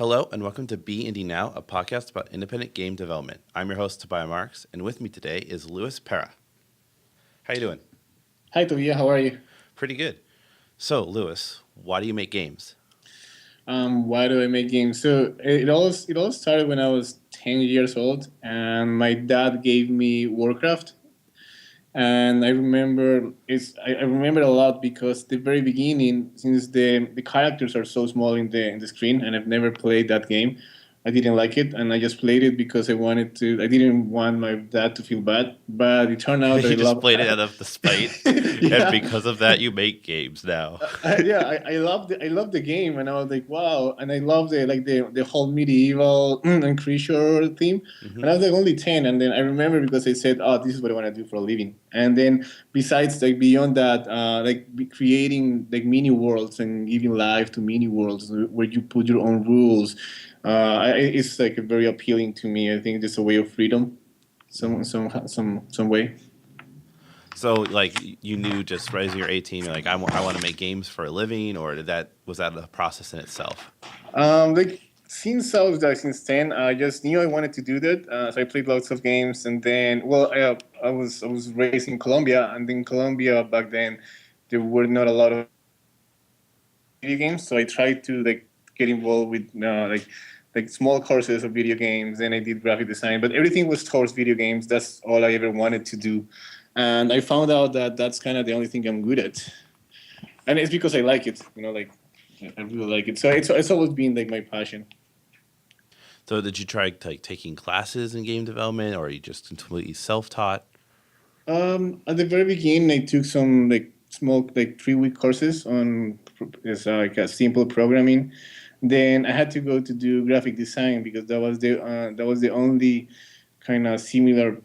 Hello and welcome to Be Indie Now, a podcast about independent game development. I'm your host Tobiah Marks, and with me today is Louis Pera. How you doing? Hi, Tobiah. How are you? Pretty good. So, Louis, why do you make games? Why do I make games? So it all started when I was 10 years old, and my dad gave me Warcraft, and I remember a lot because the very beginning, since the characters are so small in the screen, and I've never played that game. I didn't like it, and I just played it because I wanted to. I didn't want my dad to feel bad, but it turned out that You I just love. played it out of the spite, and Yeah, because of that, you make games now. I love the game, and I was like, wow, and I love the whole medieval and creature theme. hmm And I was like only 10, and then I remember because I said, oh, this is what I want to do for a living. And then besides, like beyond that, creating like mini worlds and giving life to mini worlds where you put your own rules. It's like very appealing to me. I think it's a way of freedom, hmm some way. So, like, you knew just right as you're 18, you're like, I want to make games for a living, or was that a process in itself? Like since 10, I just knew I wanted to do that. So I played lots of games, and then I was raised in Colombia, and in Colombia back then there were not a lot of video games. So I tried to like get involved with like small courses of video games. Then I did graphic design, but everything was towards video games. That's all I ever wanted to do, and I found out that that's kind of the only thing I'm good at, and it's because I like it. Like I really like it. So it's always been like my passion. So, did you try like taking classes in game development, or are you just completely self-taught? At the very beginning, I took some like small like 3 week courses on it's like a simple programming. Then I had to go to do graphic design because that was the only kind of similar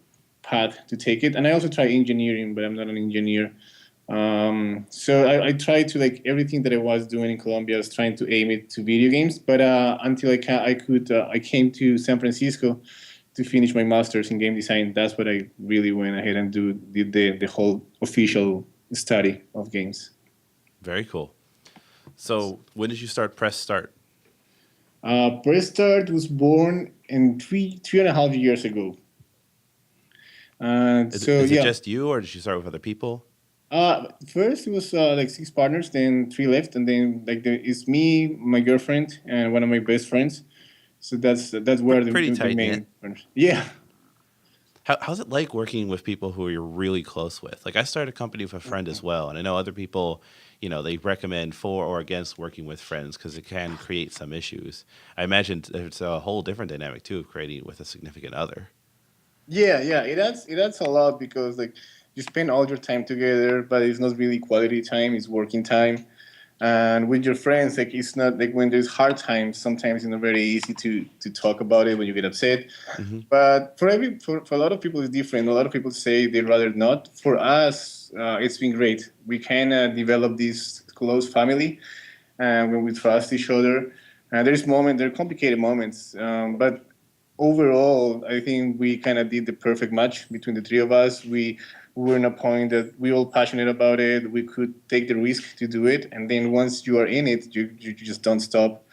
path to take it. And I also tried engineering, but I'm not an engineer. So I tried to like everything that I was doing in Colombia, I was trying to aim it to video games. But until I came to San Francisco to finish my master's in game design. That's what I really went ahead and did the whole official study of games. Very cool. So, when did you start Press Start? Prestart was born in three and a half years ago. So Is it yeah, just you, or did you start with other people? first it was like 6 partners, then three left, and then like it's me, my girlfriend, and one of my best friends. So that's where the, Pretty the, the tight main knit. yeah. How's it like working with people who you're really close with? Like, I started a company with a friend as well, and I know other people, they recommend for or against working with friends because it can create some issues. I imagine it's a whole different dynamic too of creating with a significant other. Yeah. It adds a lot because like you spend all your time together, but it's not really quality time. It's working time, and with your friends, like it's not like when there's hard times. Sometimes it's not very easy to talk about it when you get upset. hmm But for a lot of people, it's different. A lot of people say they'd rather not. For us, it's been great. We kind of develop this close family, when we trust each other. There are complicated moments, but overall, I think we kind of did the perfect match between the three of us. We were in a point that we all passionate about it. We could take the risk to do it, and then once you are in it, you just don't stop.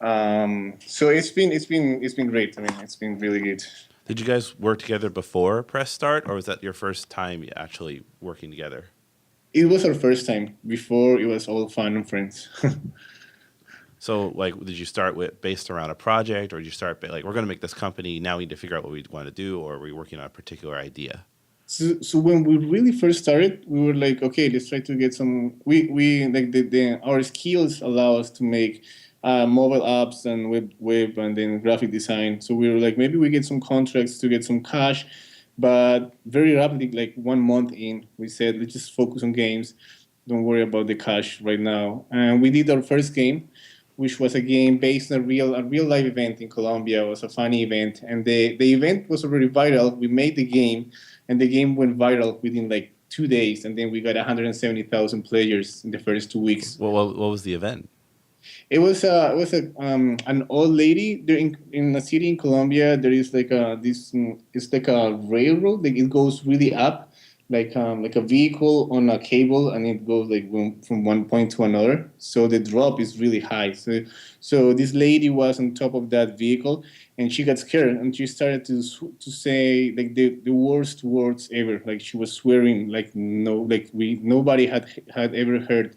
So it's been great. I mean, it's been really good. Did you guys work together before Press Start, or was that your first time actually working together? It was our first time. Before it was all fun and friends. So, like, did you start with based around a project, or did you start like we're going to make this company now? We need to figure out what we want to do, or are we working on a particular idea? So when we really first started, we were like, okay, let's try to get some. We like our skills allow us to make mobile apps and web and then graphic design. So we were like, maybe we get some contracts to get some cash, but very rapidly, like 1 month in, we said let's just focus on games. Don't worry about the cash right now. And we did our first game, which was a game based on a real live event in Colombia. It was a funny event, and the event was already viral. We made the game, and the game went viral within like 2 days, and then we got 170,000 players in the first 2 weeks. What was the event? It was an old lady there in a city in Colombia. There is like it's like a railroad. Like it goes really up. like a vehicle on a cable, and it goes like from one point to another. So the drop is really high. So this lady was on top of that vehicle, and she got scared, and she started to say like the worst words ever. Like she was swearing like no, like we nobody had ever heard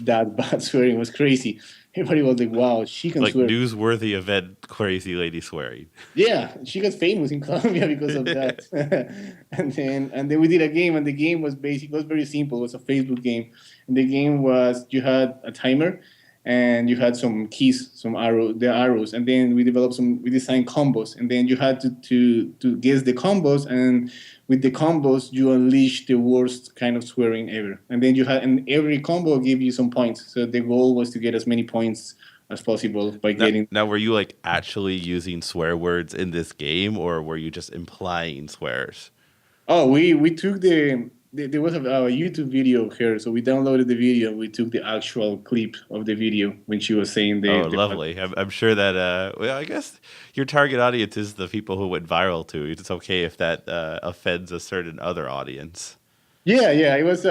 that bad swearing. It was crazy. Everybody was like, "Wow, she can Like swear." newsworthy event, crazy lady swearing. Yeah, she got famous in Colombia because of that. And then we did a game, and the game was basic. It was very simple. It was a Facebook game, and the game was you had a timer, and you had some keys, the arrows, and then we designed combos, and then you had to guess the combos, and with the combos you unleash the worst kind of swearing ever, and every combo gave you some points. So the goal was to get as many points as possible by Now, getting. now, were you like actually using swear words in this game, or were you just implying swears? Oh, we took there was a YouTube video here, so we downloaded the video. We took the actual clip of the video when she was saying Oh, the lovely. I'm sure that, well, I guess your target audience is the people who went viral to. It's okay if that offends a certain other audience. yeah, it was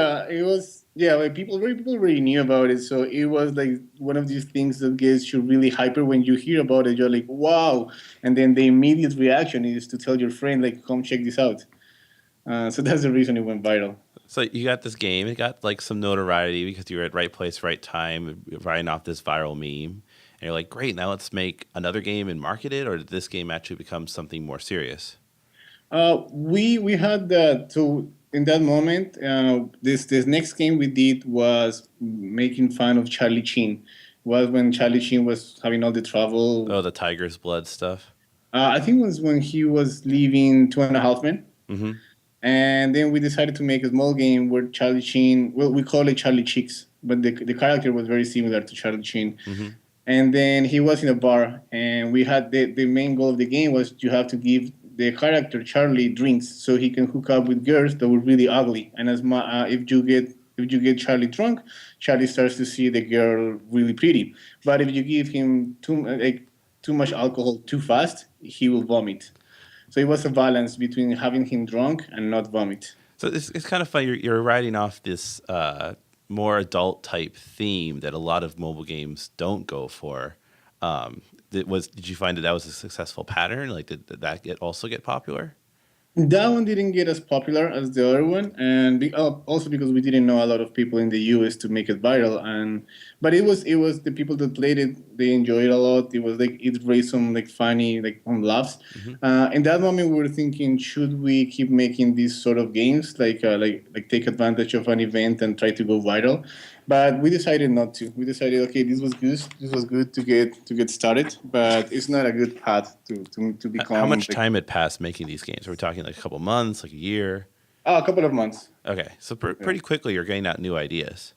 yeah, like people already knew about it, so it was like one of these things that gets you really hyper when you hear about it. You're like, wow, and then the immediate reaction is to tell your friend like, come check this out. So that's the reason it went viral. So you got this game. It got like some notoriety because you were at right place, right time, riding off this viral meme. And you're like, great, now let's make another game and market it, or did this game actually become something more serious? We had that. So in that moment, this next game we did was making fun of Charlie Sheen. Was when Charlie Sheen was having all the trouble. Oh, the tiger's blood stuff. I think it was when he was leaving Two and a Half Men, Mm-hmm. and then we decided to make a small game where Charlie Sheen. Well, we call it Charlie Cheeks, but the character was very similar to Charlie Sheen. Mm-hmm. And then he was in a bar, and we had the main goal of the game was you have to give the character Charlie drinks so he can hook up with girls that were really ugly. And if you get Charlie drunk, Charlie starts to see the girl really pretty. But if you give him too much alcohol too fast, he will vomit. So it was a balance between having him drunk and not vomit. So it's kind of fun. You're riding off this more adult type theme that a lot of mobile games don't go for. Did you find that was a successful pattern? Like, did that also get popular? That one didn't get as popular as the other one, and also because we didn't know a lot of people in the U.S. to make it viral. And but it was the people that played it, they enjoyed it a lot. It was like it raised some like funny like laughs. Hmm. In that moment, we were thinking, should we keep making these sort of games like take advantage of an event and try to go viral? But we decided not to. We decided, okay, this was good. This was good to get started, but it's not a good path to How become much time had passed making these games? Are we talking like a couple months, like a year? a couple of months. Okay, so Yeah. pretty quickly you're getting out new ideas.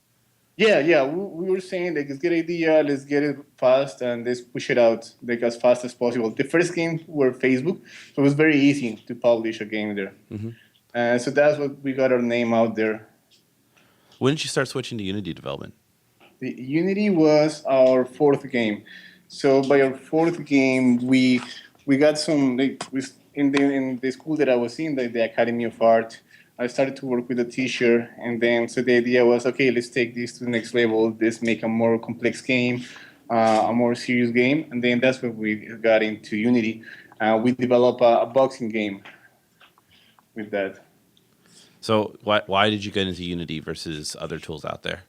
Yeah. We were saying like it's a good idea. Let's get it fast and let's push it out like as fast as possible. The first games were Facebook, so it was very easy to publish a game there. Hmm. So that's what we got our name out there. When did you start switching to Unity development? The Unity was our fourth game. So by our fourth game, we got some like in the school that I was in, the Academy of Art. I started to work with a teacher, and then so the idea was, okay, let's take this to the next level. Let's make a more complex game, a more serious game, and then that's when we got into Unity. We developed a boxing game with that. So why did you get into Unity versus other tools out there?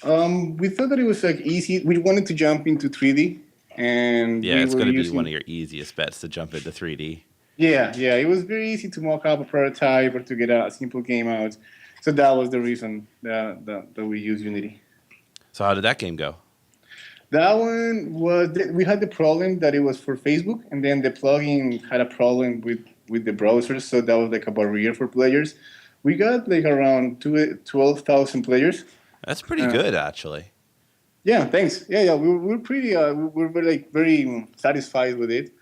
We thought that it was like easy. We wanted to jump into 3D, and Yeah, we it's were going to be one using. of your easiest bets to jump into 3D. Yeah. It was very easy to mock up a prototype or to get a simple game out. So that was the reason that we use Unity. So how did that game go? That one we had the problem that it was for Facebook, and then the plugin had a problem with the browsers, so that was like a barrier for players. We got like around 12,000 players. That's pretty Uh, good, actually. yeah, thanks. Yeah. We were pretty. We were very satisfied with it.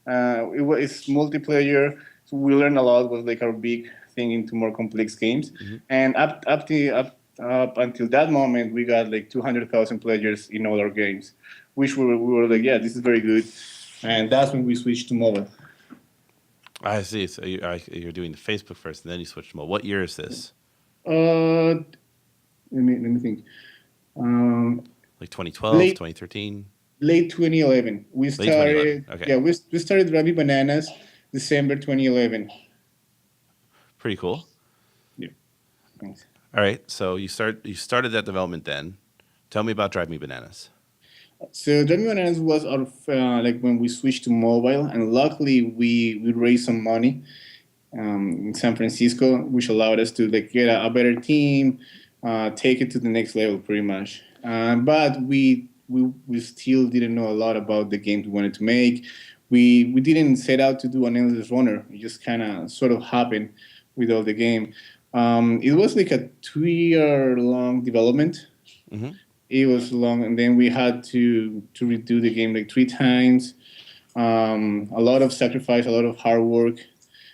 It's multiplayer. So we learned a lot. Was like our big thing into more complex games. Hmm. And up until that moment, we got like 200,000 players in all our games, which we were like, yeah, this is very good. And that's when we switched to mobile. I see. So you're doing the Facebook first, and then you switch to mobile. What year is this? Uh, let me think. Um, Like 2012, late 2013, late 2011. We late 2011. started. Okay, Yeah, we started Ravi Bananas December 2011. pretty cool. Yeah. Thanks. All right, so you started that development then. Tell me about Drive Me Bananas. So Driving Bananas was our like when we switched to mobile, and luckily we raised some money in San Francisco, which allowed us to like get a better team, take it to the next level, pretty much. But we still didn't know a lot about the games we wanted to make. We didn't set out to do an endless runner. It just kind of sort of happened with all the game. It was like a 2 year long development. Hmm. It was long, and then we had to redo the game like 3 times. A lot of sacrifice, a lot of hard work,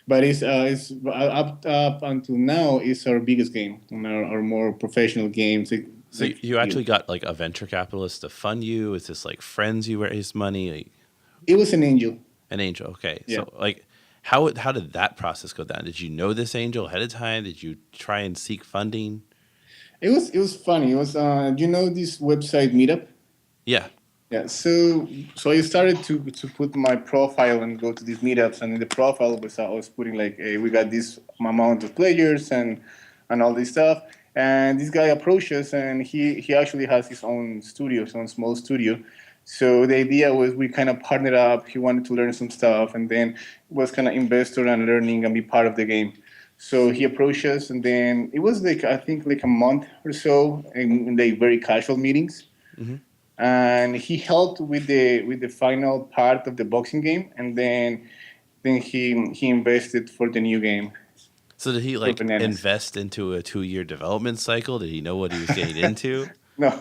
but it's up until now it's our biggest game and our more professional games. So you actually got like a venture capitalist to fund you? Is this like friends you raised money? Like It was an angel. an angel? Okay, Yeah, so like how did that process go down? Did you know this angel ahead of time? Did you try and seek funding? it was funny. It was this website Meetup. Yeah. Yeah, so I started to put my profile and go to these meetups, and in the profile I was putting like, hey, we got this amount of players and all this stuff. And this guy approached us, and he actually has his own studio, his own small studio. So the idea was we kind of partnered up. He wanted to learn some stuff, and then was kind of investor and learning and be part of the game. So he approached us, and then it was like I think like a month or so in like very casual meetings, Hmm. and he helped with the final part of the boxing game, and then he invested for the new game So did he for like Bananas. invest into a 2 year development cycle? Did he know what he was getting into? No,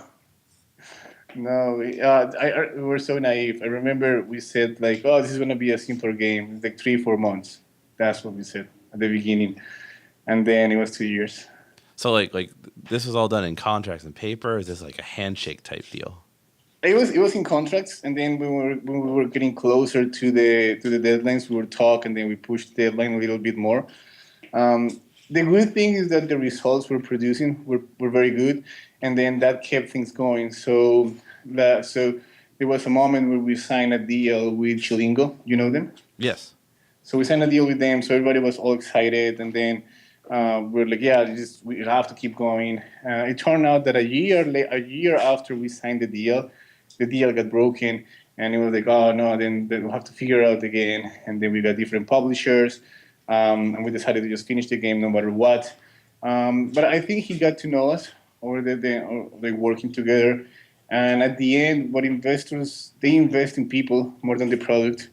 no, we were so naive. I remember we said like, oh, this is gonna be a simpler game. It's like 3 4 months. That's what we said at the beginning, and then it was 2 years. So like this was all done in contracts and paper. Or is this like a handshake type deal? It was in contracts, and then when we were getting closer to the deadlines, we would talk, and then we pushed the deadline a little bit more. The good thing is that the results we're producing were very good, and then that kept things going. So there was a moment where we signed a deal with Chilingo. You know them? Yes. So we signed a deal with them. So everybody was all excited, and then we're like, yeah, we have to keep going. It turned out that a year after we signed the deal got broken, and it was like, oh no, then we'll have to figure out again. And then we got different publishers, and we decided to just finish the game no matter what. But I think he got to know us over like working together. And at the end, what investors they invest in people more than the product.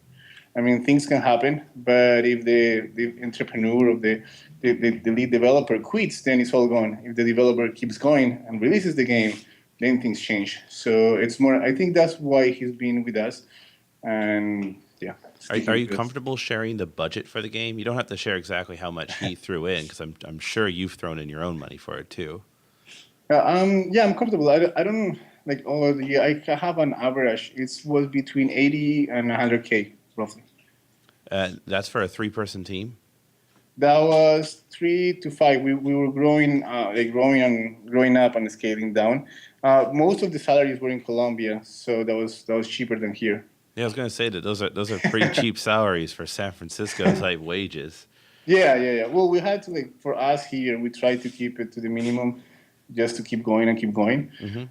I mean, things can happen, but if the entrepreneur or the lead developer quits, then it's all gone. If the developer keeps going and releases the game, then things change. So it's more. I think that's why he's been with us, and yeah, Are sticking you with us. comfortable sharing the budget for the game? You don't have to share exactly how much he threw in because I'm sure you've thrown in your own money for it too. Yeah, I'm comfortable. I don't like all of the. Yeah, I have an average. It was between 80 and 100K roughly. That's for a 3 person team. That was 3 to 5. We were growing, like growing up and scaling down. Most of the salaries were in Colombia, so that was cheaper than here. Yeah, I was gonna say that those are pretty cheap salaries for San Francisco type wages. Yeah, yeah, yeah. Well, we had to like for us here, we tried to keep it to the minimum, just to keep going and keep going. Hmm.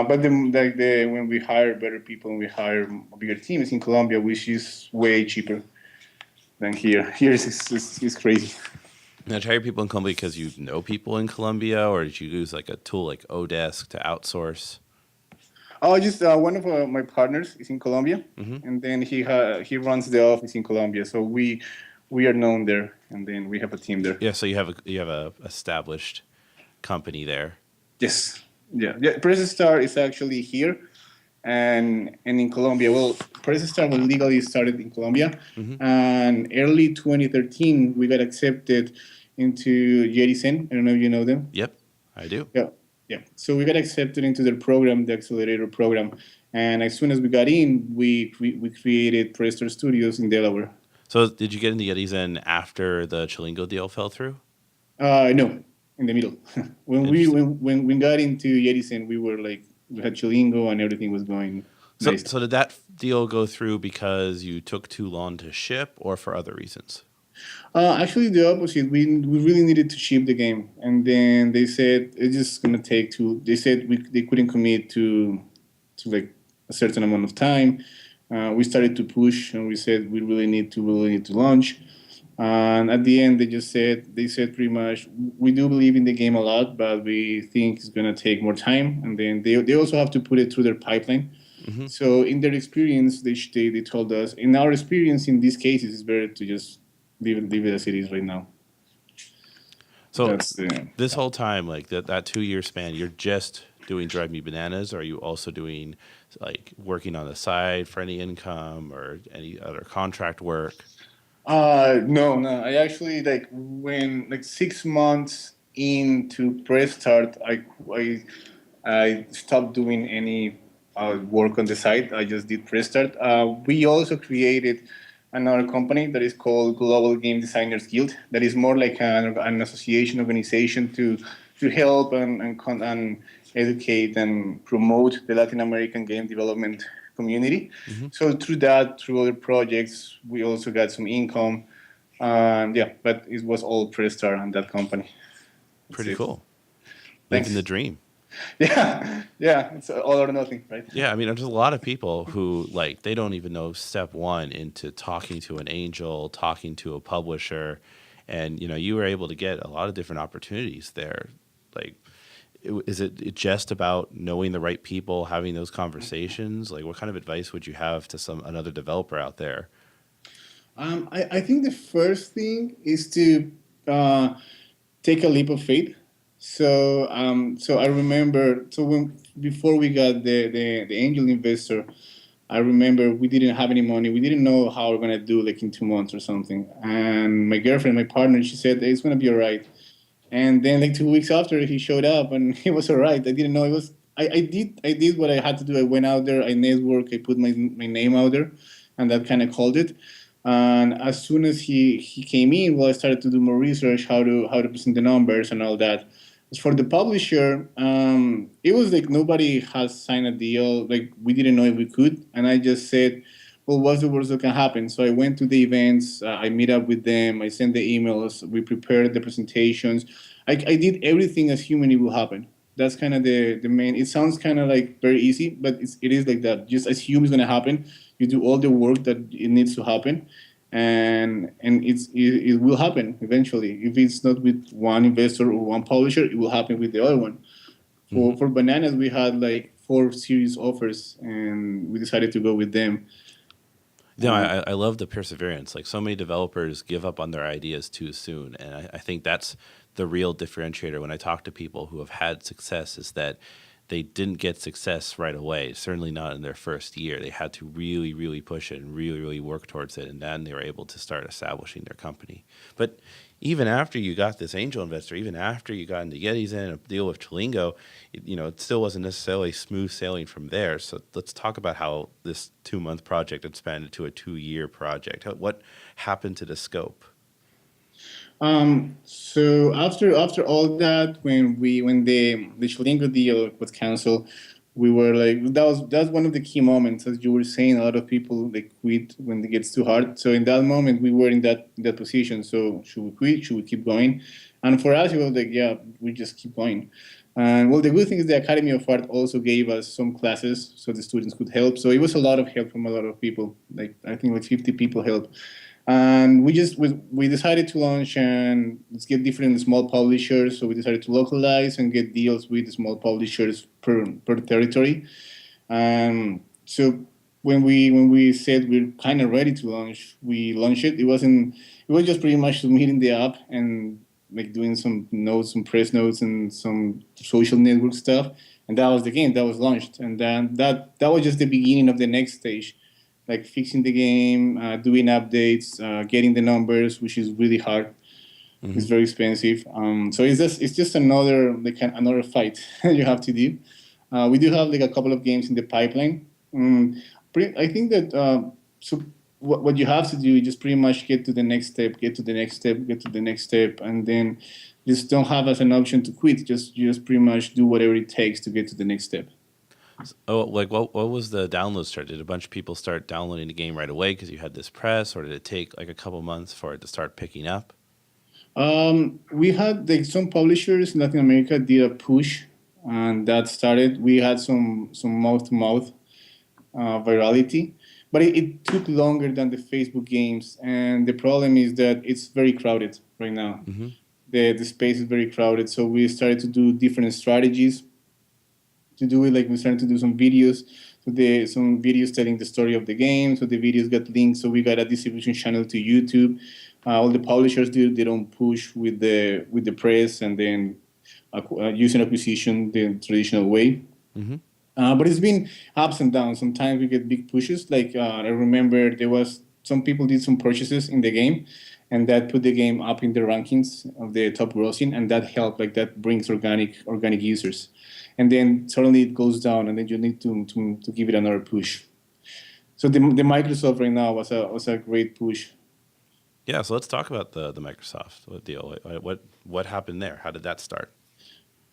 But then like the when we hire better people and we hire bigger teams in Colombia, which is way cheaper than here. Here is crazy. Now, did you hire people in Colombia because you know people in Colombia, or did you use like a tool like Odesk to outsource? Oh, just one of my partners is in Colombia, Hmm. and then he runs the office in Colombia. So we are known there, and then we have a team there. Yeah, so you have a established company there. Yes, yeah, yeah. Press Star is actually here, and in Colombia. Well, Press Star was legally started in Colombia, Hmm. and early 2013 we got accepted into Jerisen. I don't know if you know them. Yep, I do. Yeah, yeah. So we got accepted into their program, the accelerator program, and as soon as we got in, we created Prestor Studios in Delaware. So did you get into Yetis in after the Chilingo deal fell through? No, in the middle. Interesting. When we got into Edison, we were like we had Chilingo and everything was going So nice. so did that deal go through because you took too long to ship or for other reasons? Actually, the opposite. We really needed to ship the game, and then they said it's just gonna take two. They said they couldn't commit to like a certain amount of time. We started to push, and we said we really need to launch. And at the end, they said pretty much we do believe in the game a lot, but we think it's gonna take more time. And then they also have to put it through their pipeline. Hmm. So in their experience, they told us in our experience in these cases, it's better to just leave it as it is right now. So That's the this whole time, like that 2 year span, you're just doing Drive Me Bananas, or are you also doing like working on the side for any income or any other contract work? no. I actually like when like 6 months into press start, I stopped doing any work on the site. I just did press start. We also created another company that is called Global Game Designers Guild. That is more like an association organization to help and educate and promote the Latin American game development community. Hmm. So through that, through other projects, we also got some income. Yeah, but it was all Prestar and that company. That's Pretty it. cool. Living the Thanks. dream. Yeah, it's all or nothing, right? Yeah, I mean, there's a lot of people who like they don't even know step one into talking to an angel, talking to a publisher, and you were able to get a lot of different opportunities there. Like, is it just about knowing the right people, having those conversations? Like, what kind of advice would you have to some another developer out there? I think the first thing is to uh, take a leap of faith. So I remember, so when before we got the angel investor, I remember we didn't have any money. We didn't know how we're gonna do like in 2 months or something. And my girlfriend, my partner, she said it's gonna be all right. And then like 2 weeks after he showed up and he was all right. I didn't know it was. I did what I had to do. I went out there. I networked. I put my name out there, and that kind of called it. And as soon as he came in, well, I started to do more research how to present the numbers and all that. As for the publisher, it was like nobody has signed a deal. Like we didn't know if we could, and I just said, "Well, what's the worst that can happen?" So I went to the events. I meet up with them. I sent the emails. We prepared the presentations. I did everything as humanly will happen. That's kind of the main. It sounds kind of like very easy, but it is like that. Just as human is gonna happen, you do all the work that it needs to happen, and it will happen eventually. If it's not with one investor or one publisher, it will happen with the other one. Hmm. For bananas, we had like four series offers, and we decided to go with them. No, I love the perseverance. Like so many developers give up on their ideas too soon, and I think that's the real differentiator. When I talk to people who have had success, is that they didn't get success right away. Certainly not in their first year. They had to really, really push it and really, really work towards it, and then they were able to start establishing their company. But even after you got this angel investor, even after you got into Yetis in a deal with Chilingo, it still wasn't necessarily smooth sailing from there. So let's talk about how this 2 month project expanded to a 2 year project. What happened to the scope? So after all that, when the Schlingo deal was canceled, we were like that's one of the key moments, as you were saying. A lot of people like quit when it gets too hard. So in that moment, we were in that position. So should we quit? Should we keep going? And for us, it was like, yeah, we just keep going. And well, the good thing is the Academy of Art also gave us some classes so the students could help. So it was a lot of help from a lot of people. Like I think like 50 people helped. And we decided to launch and let's get different small publishers. So we decided to localize and get deals with small publishers per territory. So when we said we're kind of ready to launch, we launched it. It was just pretty much submitting the app and like doing some notes, some press notes, and some social network stuff. And that was the game that was launched. And then that was just the beginning of the next stage, like fixing the game, doing updates, getting the numbers, which is really hard. It's Hmm. very expensive. So it's just another another fight you have to do. We do have like a couple of games in the pipeline. I think that so. what you have to do is just pretty much get to the next step, get to the next step, get to the next step, and then just don't have as an option to quit. Just pretty much do whatever it takes to get to the next step. Oh, like what was the download start? Did a bunch of people start downloading the game right away because you had this press, or did it take like a couple months for it to start picking up? We had like some publishers in Latin America did a push, and that started. We had some mouth to mouth virality, but it took longer than the Facebook games. And the problem is that it's very crowded right now. Mm-hmm. The space is very crowded, so we started to do different strategies to do it. Like we started to do some videos. So some videos telling the story of the game. So the videos got linked. So we got a distribution channel to YouTube. All the publishers do their own push with the press, and then using acquisition the traditional way. Mm-hmm. But it's been ups and downs. Sometimes we get big pushes. Like I remember there was some people did some purchases in the game, and that put the game up in the rankings of the top grossing, and that helped. Like that brings organic users, and then suddenly it goes down, and then you need to give it another push. So the Microsoft right now was a great push. Yeah, so let's talk about the Microsoft deal. What happened there? How did that start?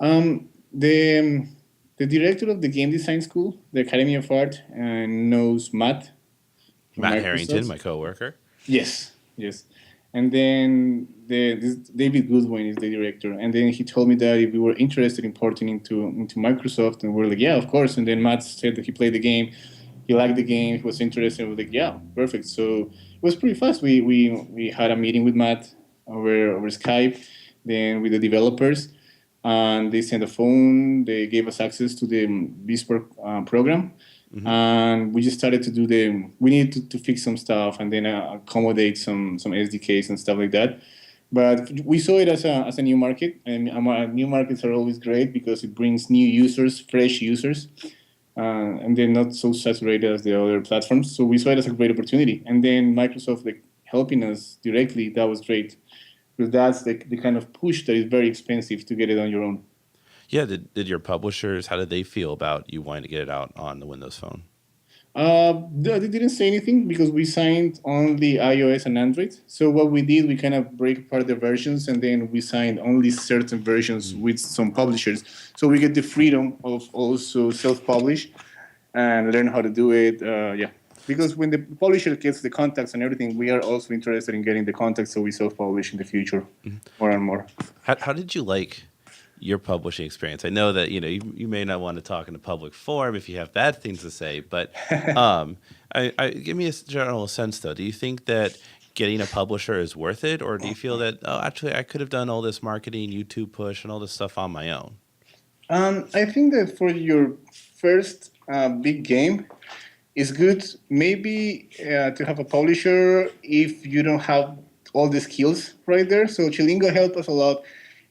The director of the game design school, the Academy of Art, knows Matt from Matt Harrington, Microsoft. my coworker. Yes, yes. And then this David Goodwin is the director. And then he told me that if we were interested in porting into Microsoft, and we're like, yeah, of course. And then Matt said that he played the game, he liked the game, he was interested. We're like, yeah, perfect. So it was pretty fast. We had a meeting with Matt over Skype, then with the developers, and they sent a phone. They gave us access to the Bespoke program, Mm-hmm. and we just started to do the. We needed to fix some stuff and then accommodate some SDKs and stuff like that. But we saw it as a new market, and new markets are always great because it brings new users, fresh users, and they're not so saturated as the other platforms. So we saw it as a great opportunity, and then Microsoft like helping us directly. That was great because that's the kind of push that is very expensive to get it on your own. Yeah, did your publishers, how did they feel about you wanting to get it out on the Windows Phone? They didn't say anything because we signed only iOS and Android. So what we did, we kind of break apart the versions, and then we signed only certain versions with some publishers. So we get the freedom of also self-publish and learn how to do it. Yeah, because when the publisher gets the contacts and everything, we are also interested in getting the contacts, so we self-publish in the future more and more. How did you like your publishing experience? I know that you may not want to talk in a public forum if you have bad things to say, but give me a general sense though. Do you think that getting a publisher is worth it, or do you feel that actually I could have done all this marketing, YouTube push, and all this stuff on my own? I think that for your first big game, it's good maybe to have a publisher if you don't have all the skills right there. So Chilingo helped us a lot.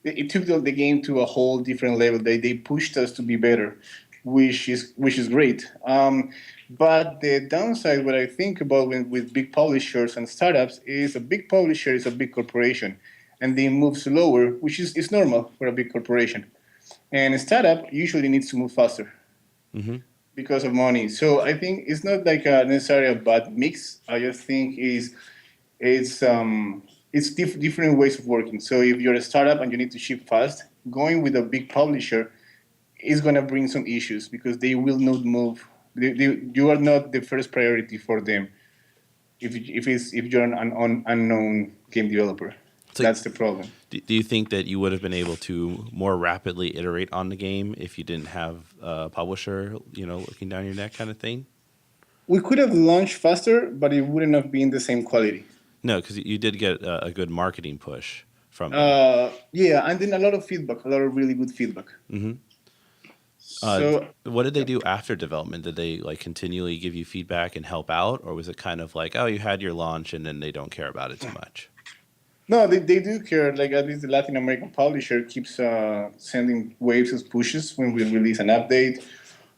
It took the game to a whole different level. They pushed us to be better, which is great. But the downside, what I think about with big publishers and startups, is a big publisher is a big corporation, and they move slower, which is normal for a big corporation. And a startup usually needs to move faster Mm-hmm. because of money. So I think it's not like necessarily a bad mix. I just think it's different ways of working. So if you're a startup and you need to ship fast, going with a big publisher is going to bring some issues because they will not move. You are not the first priority for them if you're an unknown game developer. So That's the problem. do you think that you would have been able to more rapidly iterate on the game if you didn't have a publisher, looking down your neck kind of thing? We could have launched faster, but it wouldn't have been the same quality. No, because you did get a good marketing push from them. Yeah, and then a lot of feedback, a lot of really good feedback. Mm-hmm. So What did they do after development? Did they like continually give you feedback and help out, or was it kind of like, oh, you had your launch and then they don't care about it too much? no, they do care. Like at least the Latin American publisher keeps sending waves of pushes when we release an update,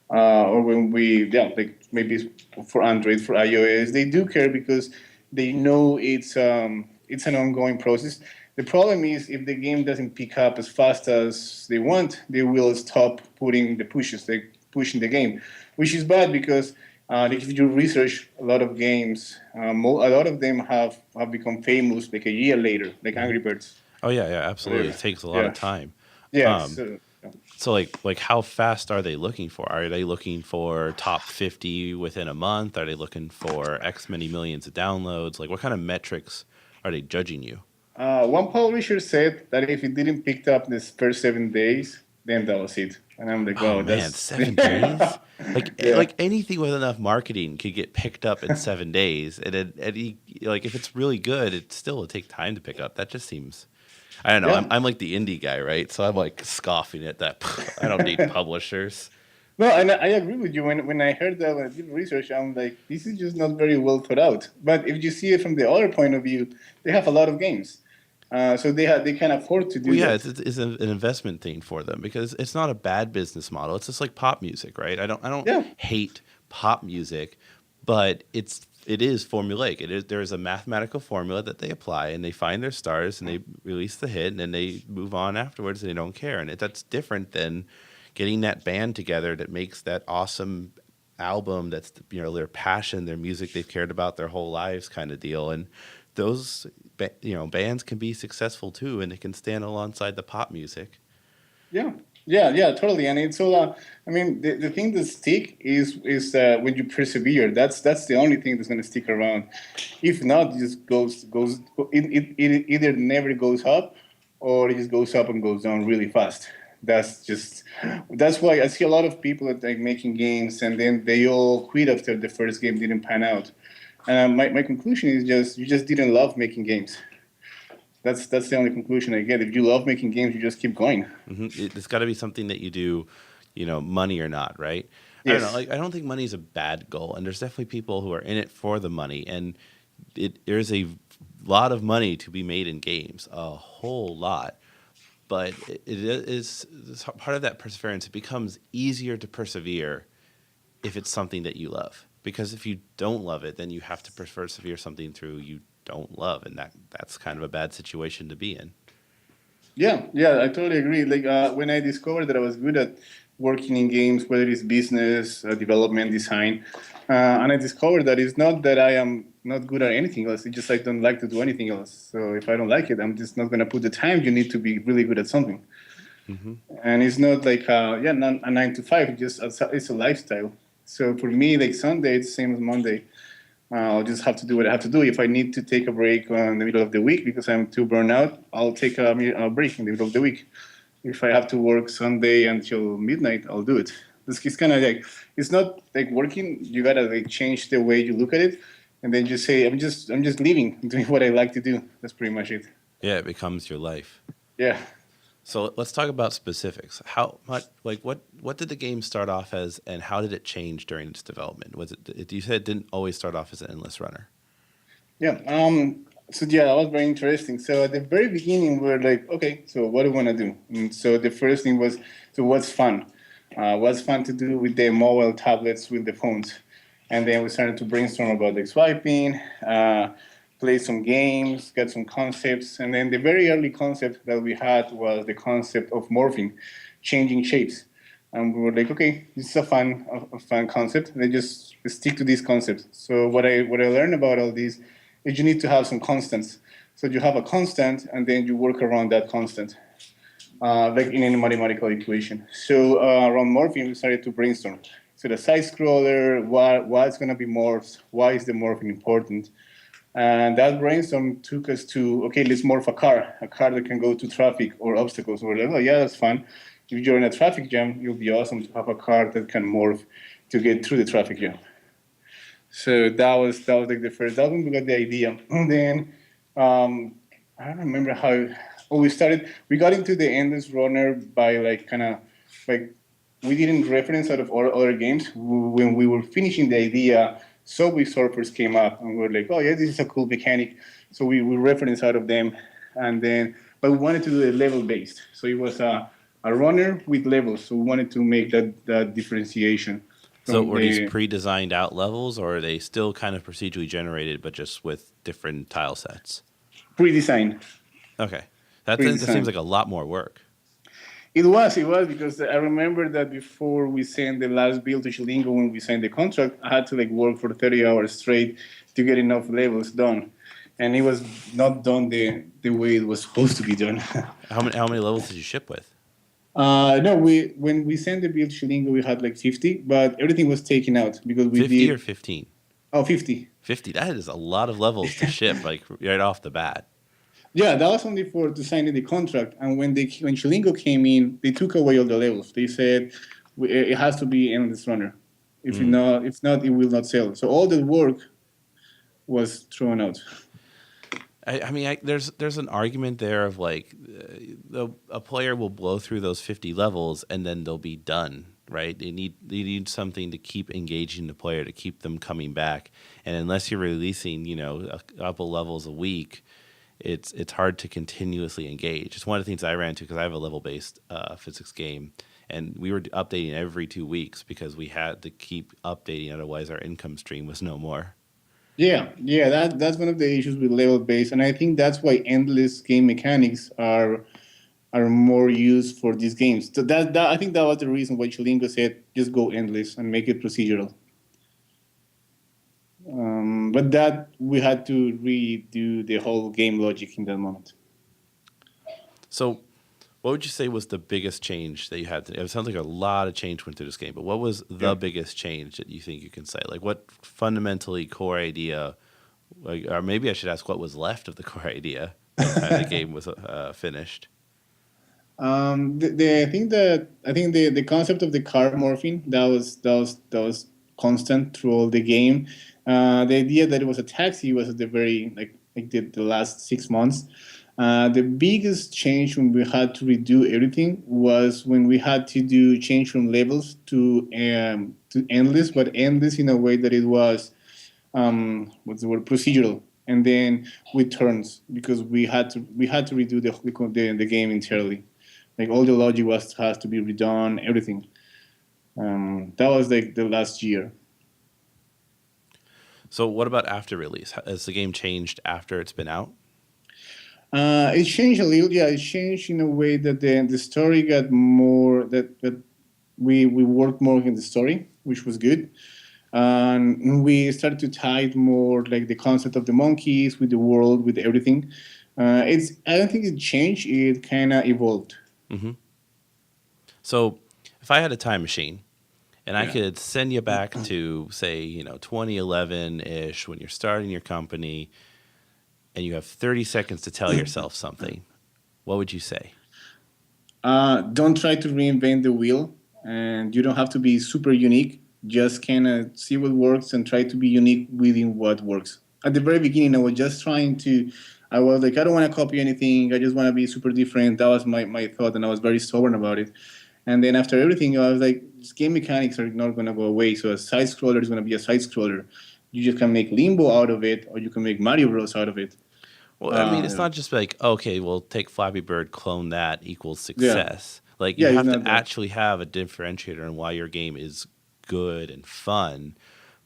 or when like maybe for Android, for iOS. They do care because they know it's an ongoing process. The problem is if the game doesn't pick up as fast as they want, they will stop putting the pushes, like pushing the game, which is bad because Like if you research a lot of games, a lot of them have become famous like a year later, like Hmm. Angry Birds, Oh yeah, yeah, absolutely. whatever. It takes a lot of Yeah, time. yeah. Um, so like how fast are they looking for? Are they looking for top 50 within a month? Are they looking for X many millions of downloads? Like what kind of metrics are they judging you? One publisher said that if it didn't pick up this first 7 days, then that was it. And I'm like, Oh wow, man, that's 7 days? yeah, Like anything with enough marketing could get picked up in 7 days, like if it's really good, it still will take time to pick up. That just seems, I don't know. I'm yeah. I'm like the indie guy, right? So I'm like scoffing at that. I don't need publishers. No, and I agree with you. When I heard that, when I did research, I'm like, this is just not very well thought out. But if you see it from the other point of view, they have a lot of games, so they can afford to Well, do yeah, that. it's an investment thing for them because it's not a bad business model. It's just like pop music, right? I don't Yeah, hate pop music, but it is formulaic. There is a mathematical formula that they apply, and they find their stars, and they release the hit, and then they move on afterwards, and they don't care. And that's different than getting that band together that makes that awesome album. That's their passion, their music they've cared about their whole lives, kind of deal. And those bands can be successful too, and it can stand alongside the pop music. yeah, yeah, totally. And it's all. I mean, the thing that stick is when you persevere. That's the only thing that's going to stick around. If not, it just goes. It either never goes up, or it just goes up and goes down really fast. That's why I see a lot of people that like making games and then they all quit after the first game didn't pan out. And my conclusion is just you just didn't love making games. That's the only conclusion I get. If you love making games, you just keep going. It's got to be something that you do, money or not, right? I don't know. Yes. Like I don't think money is a bad goal, and there's definitely people who are in it for the money, and there's a lot of money to be made in games, a whole lot. But it's part of that perseverance. It becomes easier to persevere if it's something that you love. Because if you don't love it, then you have to persevere something through you don't love, and that's kind of a bad situation to be in. Yeah, yeah, I totally agree. Like when I discovered that I was good at working in games, whether it's business, development, design, and I discovered that it's not that I am not good at anything else. It's just I don't like to do anything else. So if I don't like it, I'm just not going to put the time you need to be really good at something. Hmm. And it's not like not a 9 to 5. It's a lifestyle. So for me, like Sunday, it's the same as Monday. I'll just have to do what I have to do. If I need to take a break in the middle of the week because I'm too burned out, I'll take a break in the middle of the week. If I have to work Sunday until midnight, I'll do it. This is kind of like it's not like working. You gotta like change the way you look at it, and then just say, I'm just leaving, doing what I like to do. That's pretty much it. Yeah, it becomes your life. Yeah. So let's talk about specifics. How much, like, what did the game start off as, and how did it change during its development? You said it didn't always start off as an endless runner. Yeah. So yeah, that was very interesting. So at the very beginning, we were like, okay, so what do we want to do? And so the first thing was, so what's fun? What's fun to do with the mobile tablets with the phones? And then we started to brainstorm about like swiping, play some games, get some concepts. And then the very early concept that we had was the concept of morphing, changing shapes. And we were like, okay, this is a fun concept. Let's just stick to this concept. So what I learned about all this is you need to have some constants. So you have a constant, and then you work around that constant, like in any mathematical equation. So around morphing, we started to brainstorm. So the side scroller, what's going to be morphed? Why is the morphing important? And that brainstorm took us to, okay, let's morph a car that can go to traffic or obstacles. We're like, oh, yeah, that's fun. If you're in a traffic jam, it'll be awesome to have a car that can morph to get through the traffic jam. So that was like the first album. We got the idea. And then I don't remember how. Oh, we got into the Endless Runner by like kind of like we didn't reference out of other games. When we were finishing the idea, Subway Surfers came up, and we were like, oh yeah, this is a cool mechanic. So we reference out of them, and then but we wanted to do it level based. So it was a runner with levels. So we wanted to make that differentiation So from were these the pre-designed out levels, or are they still kind of procedurally generated, but just with different tile sets? pre-design. Okay, that seems Pre-design. like a lot more work. It was because I remember that before we sent the last bill to Chilingo when we signed the contract, I had to like work for 30 hours straight to get enough levels done, and it was not done the way it was supposed to be done. How many levels did you ship with? No, we when we sent the bill to Chilingo, we had like 50, but everything was taken out because we 50 or did 15? 50. 50. That is a lot of levels to ship, like right off the bat. Yeah, that was only for to sign the contract. And when Chilingo came in, they took away all the levels. They said it has to be endless runner. Mm. If not, it will not sell. So all the work was thrown out. I mean, there's an argument there of like a player will blow through those 50 levels and then they'll be done, right? They need something to keep engaging the player to keep them coming back. And unless you're releasing, a couple levels a week, it's hard to continuously engage. It's one of the things I ran into because I have a level based physics game, and we were updating every 2 weeks because we had to keep updating, otherwise our income stream was no more. Yeah, that's one of the issues with level based, and I think that's why endless game mechanics are more used for these games. So that I think that was the reason why Chilingo said just go endless and make it procedural. But that we had to redo the whole game logic in that moment. So, what would you say was the biggest change that you had? It sounds like a lot of change went through this game, but what was the Yeah. biggest change that you think you can say? Like, what fundamentally core idea, like, or maybe I should ask, what was left of the core idea by the time the game was finished? I think the concept of the car morphing that was constant through all the game. The idea that it was a taxi was at the very like the last 6 months. The biggest change when we had to redo everything was when we had to do change from levels to endless, but endless in a way that it was what's the word, procedural, and then with turns because we had to redo the game entirely. Like all the logic was has to be redone, everything. That was like the last year. So, what about after release? Has the game changed after it's been out? It changed a little. Yeah, it changed in a way that the story got more that we worked more in the story, which was good. And we started to tie it more like the concept of the monkeys with the world, with everything. It's I don't think it changed. It kind of evolved. Hmm. So, if I had a time machine and I Yeah. could send you back to, say, 2011 ish, when you're starting your company, and you have 30 seconds to tell yourself something, what would you say? Don't try to reinvent the wheel, and you don't have to be super unique. Just kind of see what works and try to be unique within what works. At the very beginning, I was just trying to. I was like, I don't want to copy anything. I just want to be super different. That was my thought, and I was very stubborn about it. And then after everything, I was like, game mechanics are not going to go away. So a side scroller is going to be a side scroller. You just can make Limbo out of it, or you can make Mario Bros out of it. Well, I mean, it's Yeah, not just like, okay, well, take Flappy Bird, clone that equals yeah, success. Like, you yeah. It's have to not that. actually have a differentiator in why your game is good and fun.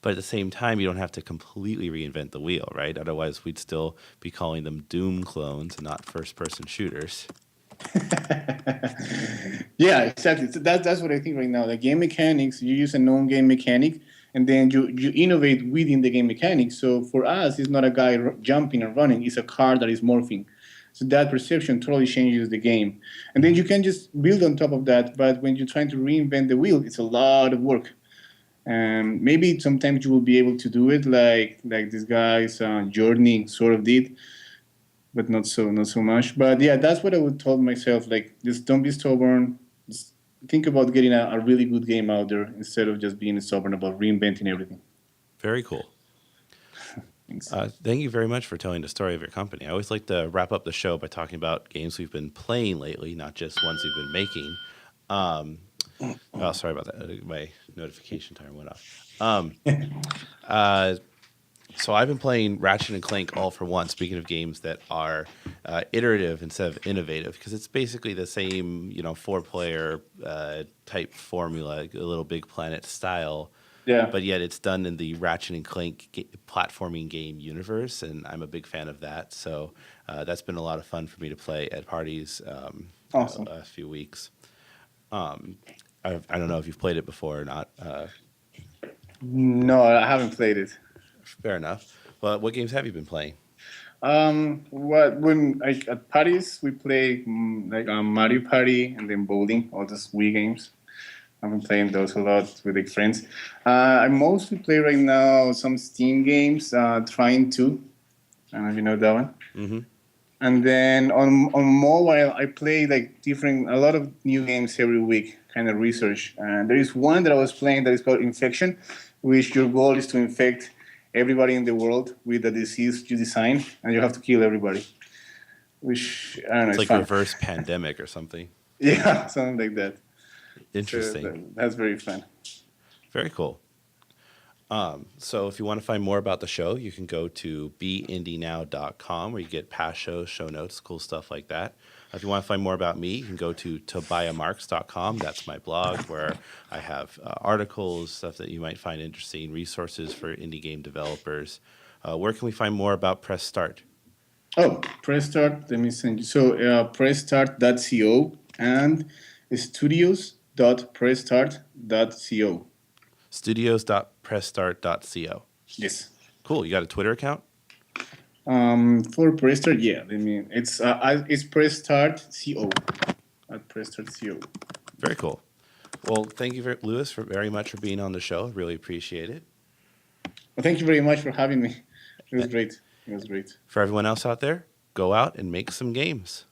But at the same time, you don't have to completely reinvent the wheel, right? Otherwise, we'd still be calling them Doom clones and not first person shooters. Yeah, exactly. So that's what I think right now. The game mechanics, you use a known game mechanic, and then you innovate within the game mechanics. So for us, it's not a guy jumping and running; it's a car that is morphing. So that perception totally changes the game, and then Hmm. you can just build on top of that. But when you're trying to reinvent the wheel, it's a lot of work. Maybe sometimes you will be able to do it, like this guy's journey sort of did, but not so much. But yeah, that's what I would tell myself. Like, just don't be stubborn. Just think about getting a really good game out there instead of just being stubborn about reinventing everything. Very cool. Thanks. Thank you very much for telling the story of your company. I always like to wrap up the show by talking about games we've been playing lately, not just ones we've been making. Um, oh, sorry about that. My notification timer went off. Uh, so I've been playing Ratchet and Clank All for One. Speaking of games that are iterative instead of innovative, because it's basically the same, four-player type formula, a little Big Planet style, Yeah. but yet it's done in the Ratchet and Clank platforming game universe, and I'm a big fan of that. So that's been a lot of fun for me to play at parties Awesome. last few weeks. Um, I don't know if you've played it before or not. No, I haven't played it. Fair enough. But what games have you been playing? What when like at parties we play like Mario Party and then bowling, all those Wii games. I've been playing those a lot with like friends. I mostly play right now some Steam games. Trying to. I don't know if you know that one. Mm-hmm. And then on mobile, I play like different a lot of new games every week. Kind of research. And there is one that I was playing that is called Infection, which your goal is to infect everybody in the world with the disease you design, and you have to kill everybody. Which I don't know, It's it's like fun. reverse pandemic or something. Yeah, something like that. So Interesting. that's very fun. Very cool. So if you want to find more about the show, you can go to beindynow.com where you get past shows, show notes, cool stuff like that. If you want to find more about me, you can go to tobiahmarks.com. That's my blog where I have articles, stuff that you might find interesting, resources for indie game developers. Where can we find more about Press Start? Oh, press start. Let me send you. So pressstart.co and studios.pressstart.co. Studios.pressstart.co. Yes. Cool. You got a Twitter account? For press start, yeah. I mean, it's press start co at press start co. Very cool. Well, thank you, Lewis, very much for being on the show. Really appreciate it. Well, thank you very much for having me. It was great. It was great. For everyone else out there, go out and make some games.